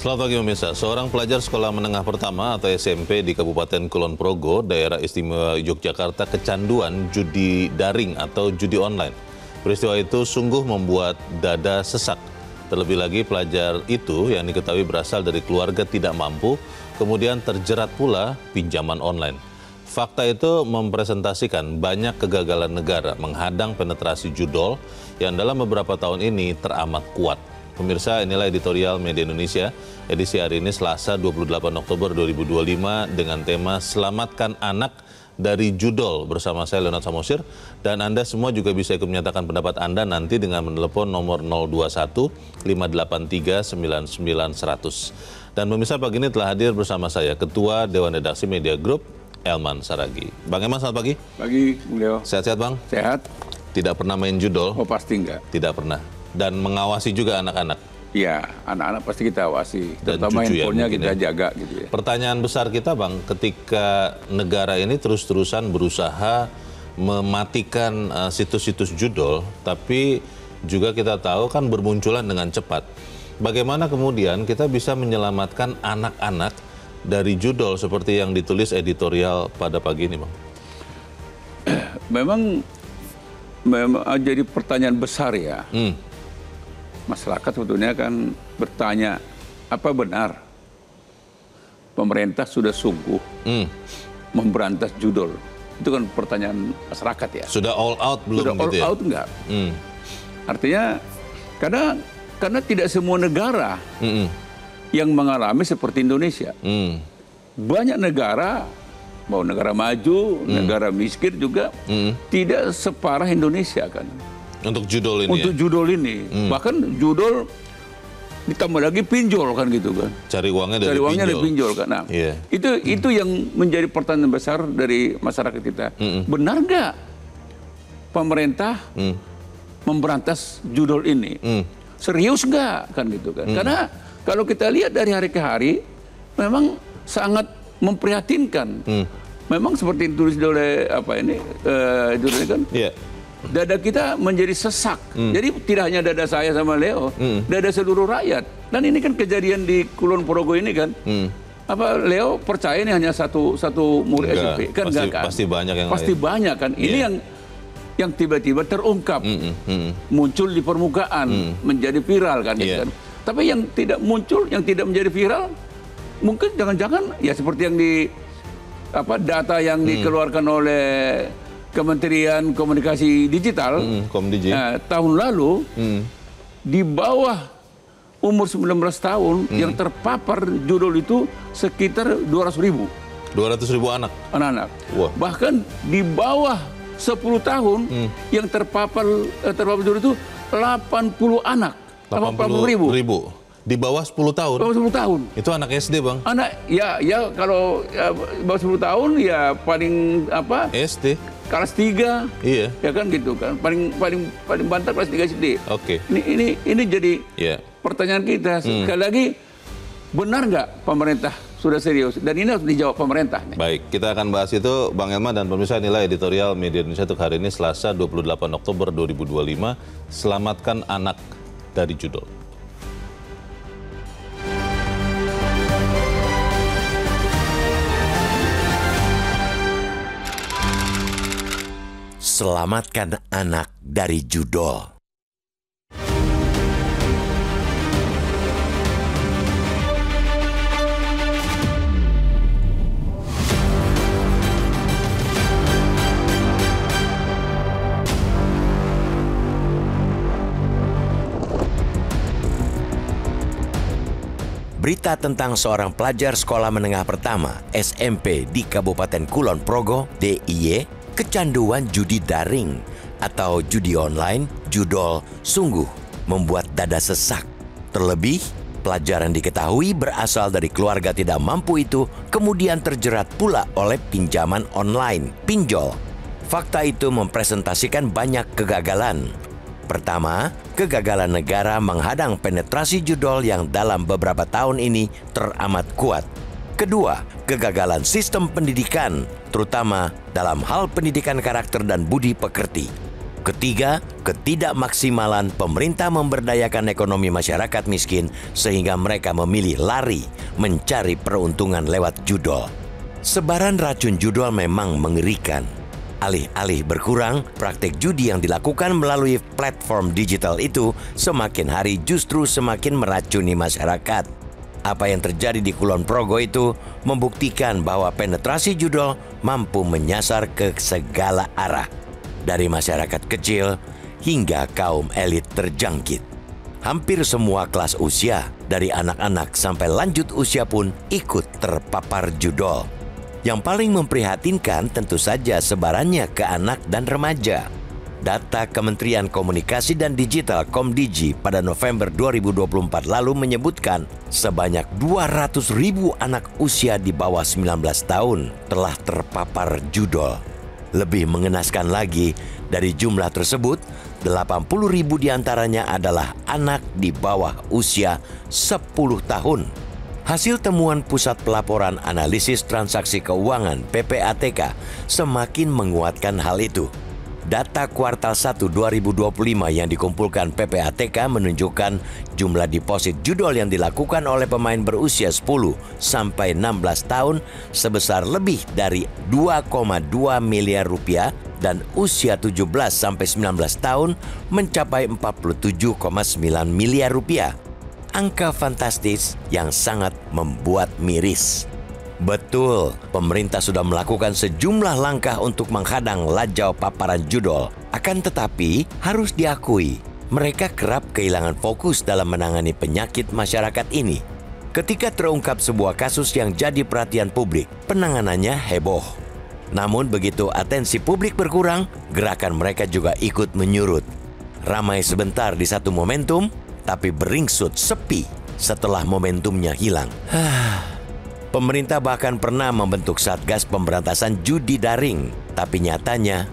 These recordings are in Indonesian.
Selamat pagi pemirsa. Seorang pelajar sekolah menengah pertama atau SMP di Kabupaten Kulon Progo, daerah istimewa Yogyakarta, kecanduan judi daring atau judi online. Peristiwa itu sungguh membuat dada sesak. Terlebih lagi pelajar itu yang diketahui berasal dari keluarga tidak mampu, kemudian terjerat pula pinjaman online. Fakta itu mempresentasikan banyak kegagalan negara menghadang penetrasi judol yang dalam beberapa tahun ini teramat kuat. Pemirsa, inilah editorial Media Indonesia, edisi hari ini Selasa 28 Oktober 2025 dengan tema Selamatkan Anak dari Judol bersama saya Leonard Samosir. Dan Anda semua juga bisa ikut menyatakan pendapat Anda nanti dengan menelepon nomor 021 583 99 100. Dan pemirsa, pagi ini telah hadir bersama saya Ketua Dewan Redaksi Media Group, Elman Saragi. Bang Elman, selamat pagi. Pagi, Leo. Sehat-sehat, Bang? Sehat. Tidak pernah main judol? Oh, pasti enggak. Tidak pernah. Dan mengawasi juga anak-anak? Iya, anak-anak pasti kita awasi. Dan terutama handphonenya kita ya. jaga gitu ya. Pertanyaan besar kita, Bang, ketika negara ini terus-terusan berusaha mematikan situs-situs judol, tapi juga kita tahu kan bermunculan dengan cepat. Bagaimana kemudian kita bisa menyelamatkan anak-anak dari judol seperti yang ditulis editorial pada pagi ini, Bang? Memang jadi pertanyaan besar ya. Masyarakat sebetulnya kan bertanya, apa benar pemerintah sudah sungguh memberantas judol? Itu kan pertanyaan masyarakat ya. Sudah all out belum? Sudah all gitu ya? out enggak? Artinya karena tidak semua negara yang mengalami seperti Indonesia. Banyak negara, mau negara maju, negara miskin juga tidak separah Indonesia kan. Untuk judol ini. Untuk judol ini. Bahkan judol ditambah lagi pinjol kan gitu kan. Cari uangnya dari pinjol kan. Nah, itu yang menjadi pertanyaan besar dari masyarakat kita. Benar nggak pemerintah memberantas judol ini? Serius nggak kan gitu kan? Karena kalau kita lihat dari hari ke hari, memang sangat memprihatinkan. Memang seperti yang ditulis oleh judulnya kan. Dada kita menjadi sesak. Jadi tidak hanya dada saya sama Leo, dada seluruh rakyat. Dan ini kan kejadian di Kulon Progo ini kan. Apa Leo percaya ini hanya satu murid SMP? Kan pasti, kan? Pasti banyak yang pasti lain. banyak kan. Ini yang tiba-tiba terungkap, muncul di permukaan, menjadi viral kan. Kan? Tapi yang tidak muncul, yang tidak menjadi viral, mungkin jangan-jangan ya seperti yang data yang dikeluarkan oleh Kementerian Komunikasi Digital tahun lalu, di bawah umur 19 tahun yang terpapar judol itu sekitar 200.000. 200.000 anak-anak. Bahkan di bawah 10 tahun yang terpapar judol itu 80 anak. 80.000. Di bawah 10 tahun? Bawah 10 tahun. Itu anak SD, Bang? Anak, ya kalau bawah 10 tahun ya paling SD. Kelas 3. Iya. Ya kan gitu kan. Paling banter kelas 3 SD. Oke. Ini jadi pertanyaan kita. Sekali lagi, benar nggak pemerintah sudah serius? Dan ini harus dijawab pemerintah. Baik, kita akan bahas itu, Bang Elman dan pemirsa. Inilah editorial Media Indonesia untuk hari ini, Selasa 28 Oktober 2025. Selamatkan anak dari judol. Selamatkan anak dari judol. Berita tentang seorang pelajar sekolah menengah pertama SMP di Kabupaten Kulon Progo, DIY, kecanduan judi daring atau judi online, judol, sungguh membuat dada sesak. Terlebih, pelajar yang diketahui berasal dari keluarga tidak mampu itu kemudian terjerat pula oleh pinjaman online, pinjol. Fakta itu mempresentasikan banyak kegagalan. Pertama, kegagalan negara menghadang penetrasi judol yang dalam beberapa tahun ini teramat kuat. Kedua, kegagalan sistem pendidikan, terutama dalam hal pendidikan karakter dan budi pekerti. Ketiga, ketidakmaksimalan pemerintah memberdayakan ekonomi masyarakat miskin sehingga mereka memilih lari mencari peruntungan lewat judol. Sebaran racun judol memang mengerikan. Alih-alih berkurang, praktik judi yang dilakukan melalui platform digital itu semakin hari justru semakin meracuni masyarakat. Apa yang terjadi di Kulon Progo itu membuktikan bahwa penetrasi judol mampu menyasar ke segala arah. Dari masyarakat kecil hingga kaum elit terjangkit. Hampir semua kelas usia, dari anak-anak sampai lanjut usia pun ikut terpapar judol. Yang paling memprihatinkan tentu saja sebarannya ke anak dan remaja. Data Kementerian Komunikasi dan Digital Komdigi pada November 2024 lalu menyebutkan sebanyak 200.000 anak usia di bawah 19 tahun telah terpapar judol. Lebih mengenaskan lagi, dari jumlah tersebut, 80.000 diantaranya adalah anak di bawah usia 10 tahun. Hasil temuan Pusat Pelaporan Analisis Transaksi Keuangan (PPATK) semakin menguatkan hal itu. Data kuartal 1 2025 yang dikumpulkan PPATK menunjukkan jumlah deposit judol yang dilakukan oleh pemain berusia 10 sampai 16 tahun sebesar lebih dari 2,2 miliar rupiah dan usia 17 sampai 19 tahun mencapai 47,9 miliar rupiah. Angka fantastis yang sangat membuat miris. Betul, pemerintah sudah melakukan sejumlah langkah untuk menghadang lajau paparan judol. Akan tetapi, harus diakui, mereka kerap kehilangan fokus dalam menangani penyakit masyarakat ini. Ketika terungkap sebuah kasus yang jadi perhatian publik, penanganannya heboh. Namun begitu atensi publik berkurang, gerakan mereka juga ikut menyurut. Ramai sebentar di satu momentum, tapi beringsut sepi setelah momentumnya hilang. Pemerintah bahkan pernah membentuk Satgas Pemberantasan Judi Daring, tapi nyatanya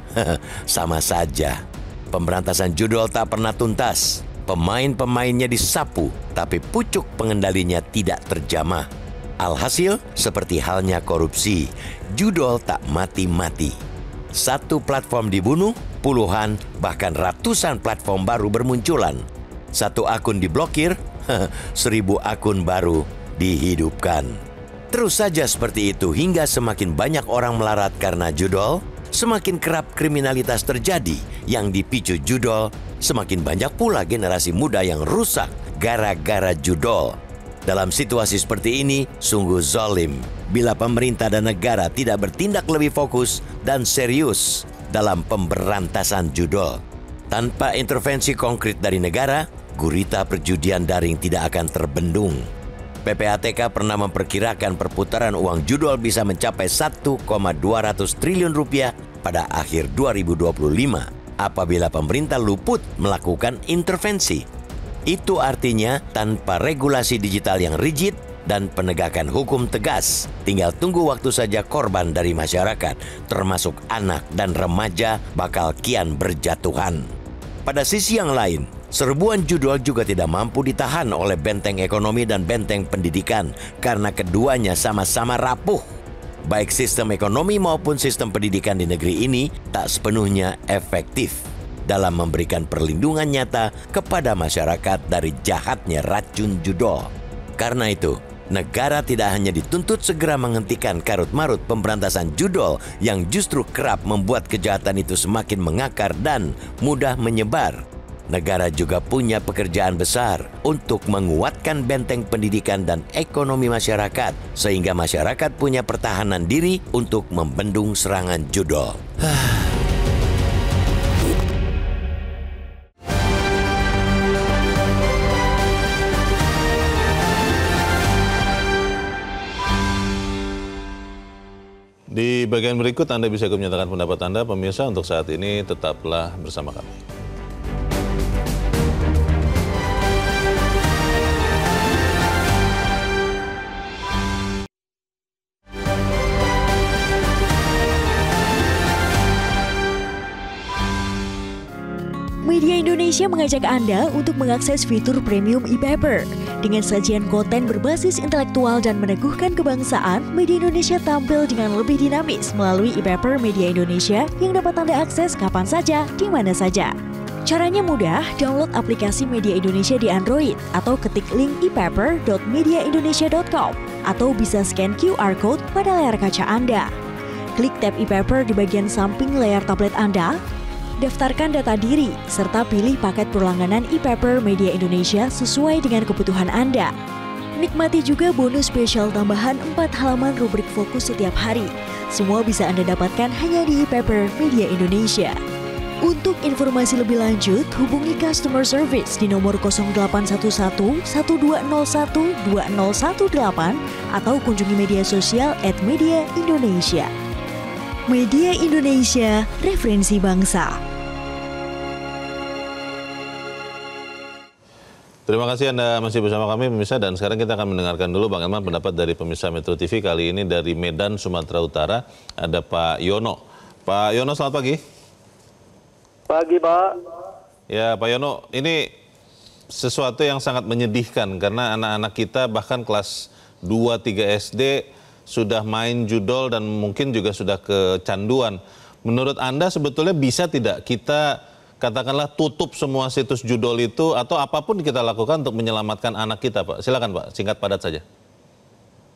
sama saja. Pemberantasan judol tak pernah tuntas. Pemain-pemainnya disapu, tapi pucuk pengendalinya tidak terjamah. Alhasil, seperti halnya korupsi, judol tak mati-mati. Satu platform dibunuh, puluhan bahkan ratusan platform baru bermunculan. Satu akun diblokir, 1000 akun baru dihidupkan. Terus saja seperti itu hingga semakin banyak orang melarat karena judol, semakin kerap kriminalitas terjadi yang dipicu judol, semakin banyak pula generasi muda yang rusak gara-gara judol. Dalam situasi seperti ini, sungguh zalim bila pemerintah dan negara tidak bertindak lebih fokus dan serius dalam pemberantasan judol. Tanpa intervensi konkret dari negara, gurita perjudian daring tidak akan terbendung. PPATK pernah memperkirakan perputaran uang judol bisa mencapai 1,2 triliun rupiah pada akhir 2025 apabila pemerintah luput melakukan intervensi. Itu artinya tanpa regulasi digital yang rigid dan penegakan hukum tegas, tinggal tunggu waktu saja korban dari masyarakat, termasuk anak dan remaja, bakal kian berjatuhan. Pada sisi yang lain, serbuan judol juga tidak mampu ditahan oleh benteng ekonomi dan benteng pendidikan karena keduanya sama-sama rapuh. Baik sistem ekonomi maupun sistem pendidikan di negeri ini tak sepenuhnya efektif dalam memberikan perlindungan nyata kepada masyarakat dari jahatnya racun judol. Karena itu, negara tidak hanya dituntut segera menghentikan karut-marut pemberantasan judol yang justru kerap membuat kejahatan itu semakin mengakar dan mudah menyebar. Negara juga punya pekerjaan besar untuk menguatkan benteng pendidikan dan ekonomi masyarakat sehingga masyarakat punya pertahanan diri untuk membendung serangan judol. Di bagian berikut Anda bisa menyatakan pendapat Anda, pemirsa. Untuk saat ini tetaplah bersama kami. Media Indonesia mengajak Anda untuk mengakses fitur premium e-paper. Dengan sajian konten berbasis intelektual dan meneguhkan kebangsaan, Media Indonesia tampil dengan lebih dinamis melalui e-paper Media Indonesia yang dapat Anda akses kapan saja, di mana saja. Caranya mudah, download aplikasi Media Indonesia di Android atau ketik link e-paper.mediaindonesia.com atau bisa scan QR Code pada layar kaca Anda. Klik tab e-paper di bagian samping layar tablet Anda, daftarkan data diri, serta pilih paket berlangganan e-paper Media Indonesia sesuai dengan kebutuhan Anda. Nikmati juga bonus spesial tambahan 4 halaman rubrik fokus setiap hari. Semua bisa Anda dapatkan hanya di e-paper Media Indonesia. Untuk informasi lebih lanjut, hubungi customer service di nomor 0811 1201 2018 atau kunjungi media sosial @Media Indonesia. Media Indonesia, referensi bangsa. Terima kasih Anda masih bersama kami pemirsa, dan sekarang kita akan mendengarkan dulu Bang Elman pendapat dari pemirsa Metro TV. Kali ini dari Medan, Sumatera Utara, ada Pak Yono. Pak Yono, selamat pagi. Pagi, Pak. Ya, Pak Yono, ini sesuatu yang sangat menyedihkan karena anak-anak kita bahkan kelas 2-3 SD sudah main judol dan mungkin juga sudah kecanduan. Menurut Anda sebetulnya bisa tidak kita katakanlah tutup semua situs judol itu atau apapun kita lakukan untuk menyelamatkan anak kita, Pak? Silakan, Pak, singkat padat saja.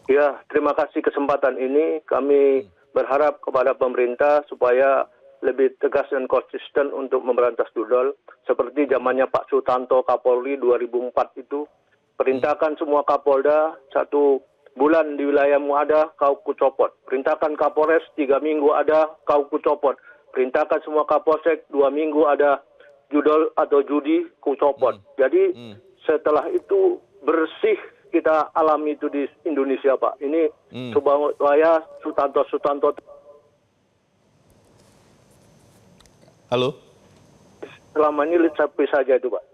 Ya, terima kasih kesempatan ini. Kami berharap kepada pemerintah supaya lebih tegas dan konsisten untuk memberantas judol. Seperti zamannya Pak Sutanto Kapolri 2004 itu, perintahkan semua Kapolda 1 bulan di wilayahmu ada, kau kucopot. Perintahkan Kapolres 3 minggu ada, kau kucopot. Perintahkan semua Kapolsek 2 minggu ada judol atau judi, kucopot. Jadi setelah itu bersih kita alami itu di Indonesia, Pak. Ini supaya Sutanto. Halo? Selama ini sapi saja itu, Pak.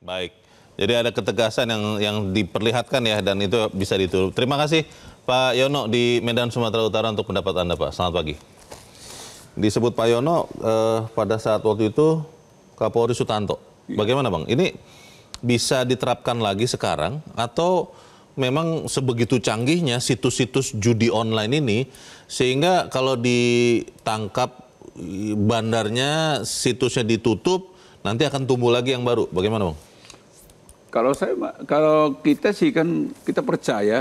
Baik. Jadi ada ketegasan yang diperlihatkan ya, dan itu bisa ditutup. Terima kasih Pak Yono di Medan, Sumatera Utara untuk pendapat Anda, Pak. Selamat pagi. Disebut Pak Yono pada saat waktu itu Kapolri Sutanto. Bagaimana, Bang? Ini bisa diterapkan lagi sekarang atau memang sebegitu canggihnya situs-situs judi online ini sehingga kalau ditangkap bandarnya, situsnya ditutup, nanti akan tumbuh lagi yang baru. Bagaimana, Bang? Kalau kita sih kan kita percaya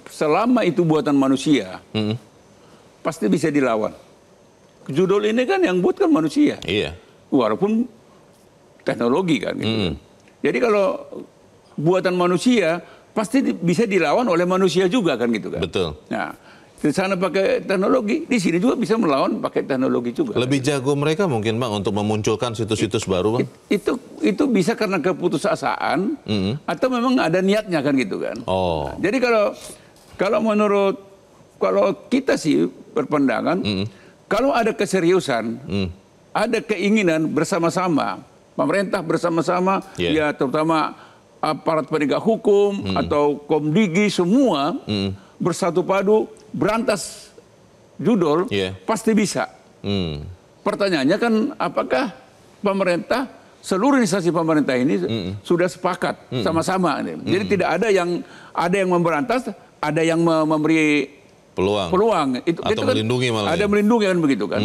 selama itu buatan manusia, pasti bisa dilawan. Judul ini kan yang buat kan manusia. Iya. Walaupun Teknologi kan gitu. Jadi kalau buatan manusia pasti bisa dilawan oleh manusia juga kan gitu kan. Betul. Nah, di sana pakai teknologi, di sini juga bisa melawan pakai teknologi juga. Lebih jago mereka mungkin, Bang, untuk memunculkan situs-situs baru, Bang? Itu bisa karena keputusasaan atau memang ada niatnya kan gitu kan. Oh. Nah, jadi kalau kita sih berpandangan, kalau ada keseriusan, ada keinginan bersama-sama, pemerintah bersama-sama, ya terutama aparat penegak hukum atau Komdigi semua bersatu padu berantas judol, pasti bisa. Pertanyaannya kan apakah pemerintah, seluruh instansi pemerintah ini sudah sepakat sama-sama. Jadi tidak ada yang memberantas, ada yang memberi peluang. Itu atau kan melindungi malah. Ada melindungi kan begitu kan.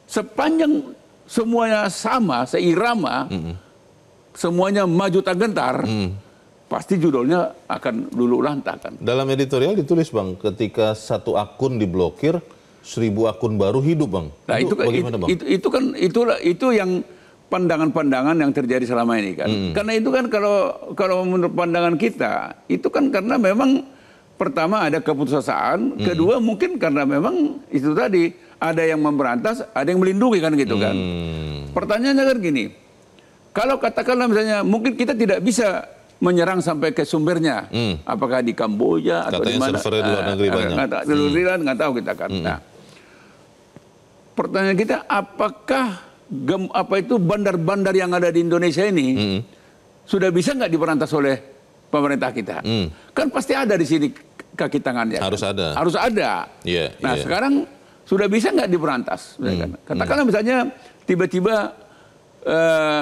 Sepanjang semuanya sama, seirama, semuanya maju tak gentar, pasti judulnya akan luluh lantakan. Dalam editorial ditulis, Bang, ketika satu akun diblokir, 1000 akun baru hidup, Bang. Nah, itu bagaimana, Bang? Itu yang pandangan-pandangan yang terjadi selama ini kan. Karena itu kan kalau menurut pandangan kita, itu kan karena memang pertama ada keputusasaan, kedua mungkin karena memang itu tadi ada yang memberantas, ada yang melindungi kan gitu kan. Pertanyaannya kan gini, kalau katakanlah misalnya mungkin kita tidak bisa menyerang sampai ke sumbernya, apakah di Kamboja atau di mana? Servernya di luar negeri banyak. Nggak tahu kita kan. Nah, pertanyaan kita, apakah bandar-bandar yang ada di Indonesia ini sudah bisa nggak diberantas oleh pemerintah kita? Kan pasti ada di sini kaki tangannya. Harus kan? ada. Harus ada. Nah sekarang sudah bisa nggak diberantas? Katakanlah misalnya tiba-tiba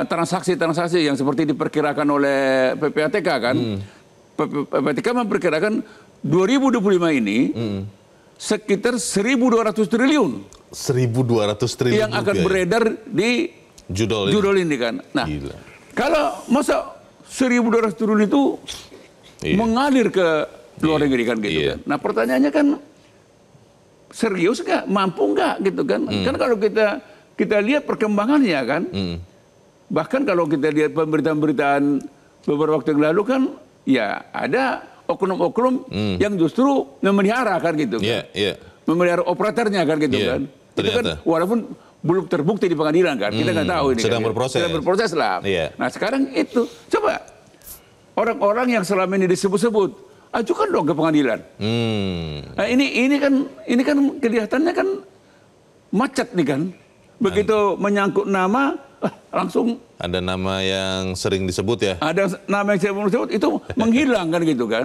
transaksi-transaksi yang seperti diperkirakan oleh PPATK kan. PPATK memperkirakan 2025 ini sekitar 1.200 triliun 1.200 triliun yang akan beredar di judol ini kan. Nah, gila. kalau masa 1.200 triliun itu mengalir ke luar negeri kan gitu kan. Nah, pertanyaannya kan serius nggak, mampu nggak gitu kan? Kan kalau kita lihat perkembangannya kan, bahkan kalau kita lihat pemberitaan beberapa waktu yang lalu kan, ya ada oknum-oknum yang justru memelihara kan gitu kan, memelihara operatornya kan gitu kan. Itu kan walaupun belum terbukti di pengadilan kan, kita nggak tahu ini. Sedang kan, berproses. Sedang berproses lah. Nah sekarang itu coba orang-orang yang selama ini disebut-sebut ajukan dong ke pengadilan. Nah, ini kan kelihatannya kan macet nih kan. Begitu menyangkut nama langsung ada nama yang sering disebut ya. Ada nama yang sering disebut itu menghilang kan gitu kan.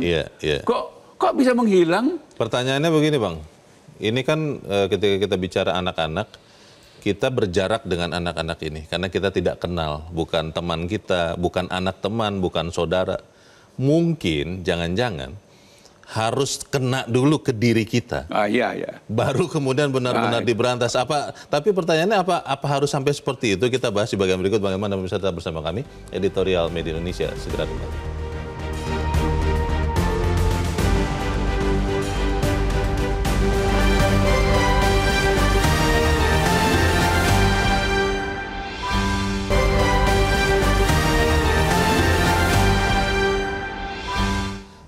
Kok bisa menghilang? Pertanyaannya begini Bang. Ini kan ketika kita bicara anak-anak, kita berjarak dengan anak-anak ini karena kita tidak kenal, bukan teman kita, bukan anak teman, bukan saudara. Mungkin jangan-jangan harus kena dulu ke diri kita. Baru kemudian benar-benar diberantas. Tapi pertanyaannya apa harus sampai seperti itu? Kita bahas di bagian berikut. Bagaimana bisa tetap bersama kami, Editorial Media Indonesia segera kembali.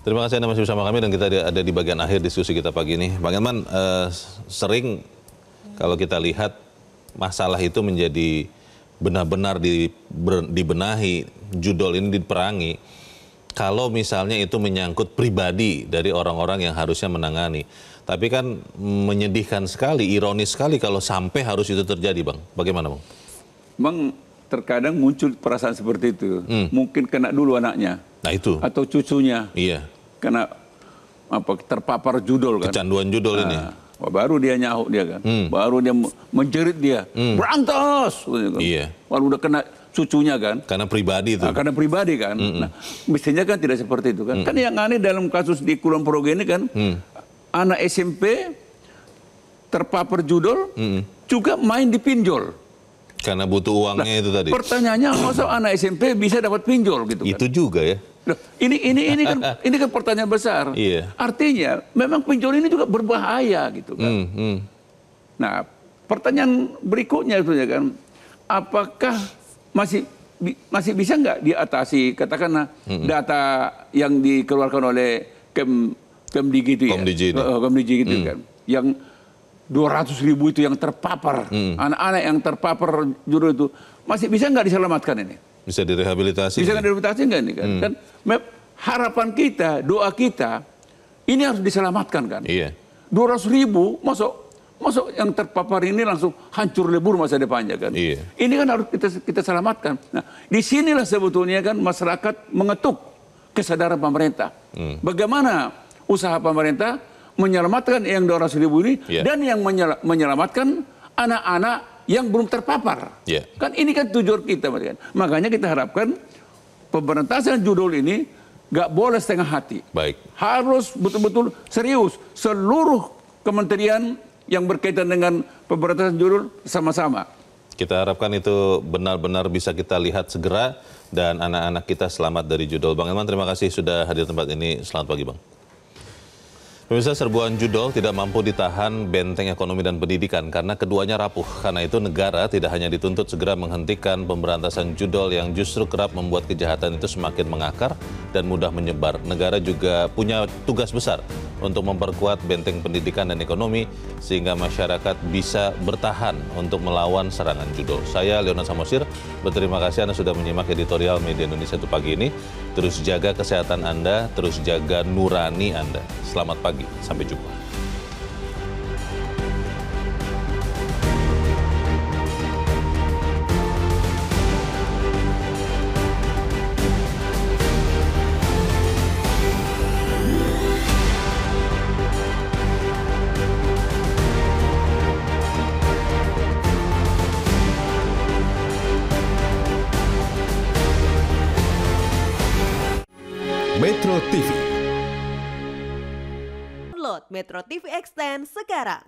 Terima kasih Anda masih bersama kami dan kita ada di bagian akhir diskusi kita pagi ini. Bang Elman, sering kalau kita lihat masalah itu menjadi benar-benar dibenahi, judul ini diperangi, kalau misalnya itu menyangkut pribadi dari orang-orang yang harusnya menangani. Tapi kan menyedihkan sekali, ironis sekali kalau sampai harus itu terjadi Bang. Bagaimana Bang? Bang, terkadang muncul perasaan seperti itu. Mungkin kena dulu anaknya. Nah itu. Atau cucunya. Karena terpapar judul kan. Kecanduan judul ini. Baru dia nyahuk dia kan. Baru dia menjerit dia. Berantas. Baru udah kena cucunya kan. Karena pribadi itu. Karena pribadi kan. Nah, mestinya kan tidak seperti itu kan. Kan yang aneh dalam kasus di Kulon Progo ini kan. Anak SMP terpapar judul juga main di pinjol. Karena butuh uangnya itu tadi. Pertanyaannya, masa anak SMP bisa dapat pinjol gitu kan? Itu juga ya. Loh, ini kan pertanyaan besar. Artinya memang pinjol ini juga berbahaya gitu kan. Nah, pertanyaan berikutnya itu ya kan, apakah masih bisa nggak diatasi katakanlah data yang dikeluarkan oleh Kemdigi itu ya, Kemdigi itu kan, yang 200.000 itu yang terpapar, anak-anak yang terpapar judul itu, masih bisa nggak diselamatkan ini? Bisa direhabilitasi? Bisa direhabilitasi nggak ini kan? Kan harapan kita, doa kita, ini harus diselamatkan kan? 200.000, masuk yang terpapar ini langsung hancur lebur masa depannya kan? Ini kan harus kita selamatkan. Nah, disinilah sebetulnya kan masyarakat mengetuk kesadaran pemerintah. Bagaimana usaha pemerintah menyelamatkan yang 200.000 ini dan yang menyelamatkan anak-anak yang belum terpapar. Kan ini kan tujuan kita. Makanya kita harapkan pemberantasan judul ini nggak boleh setengah hati. Harus betul-betul serius. Seluruh kementerian yang berkaitan dengan pemberantasan judul sama-sama. Kita harapkan itu benar-benar bisa kita lihat segera dan anak-anak kita selamat dari judul. Bang Elman, terima kasih sudah hadir tempat ini. Selamat pagi Bang. Pemirsa, serbuan judol tidak mampu ditahan benteng ekonomi dan pendidikan karena keduanya rapuh. Karena itu negara tidak hanya dituntut segera menghentikan pemberantasan judol yang justru kerap membuat kejahatan itu semakin mengakar dan mudah menyebar. Negara juga punya tugas besar untuk memperkuat benteng pendidikan dan ekonomi sehingga masyarakat bisa bertahan untuk melawan serangan judol. Saya Leonard Samosir, berterima kasih Anda sudah menyimak Editorial Media Indonesia itu pagi ini. Terus jaga kesehatan Anda, terus jaga nurani Anda. Selamat pagi, sampai jumpa. Metro TV. Download Metro TV Extend sekarang.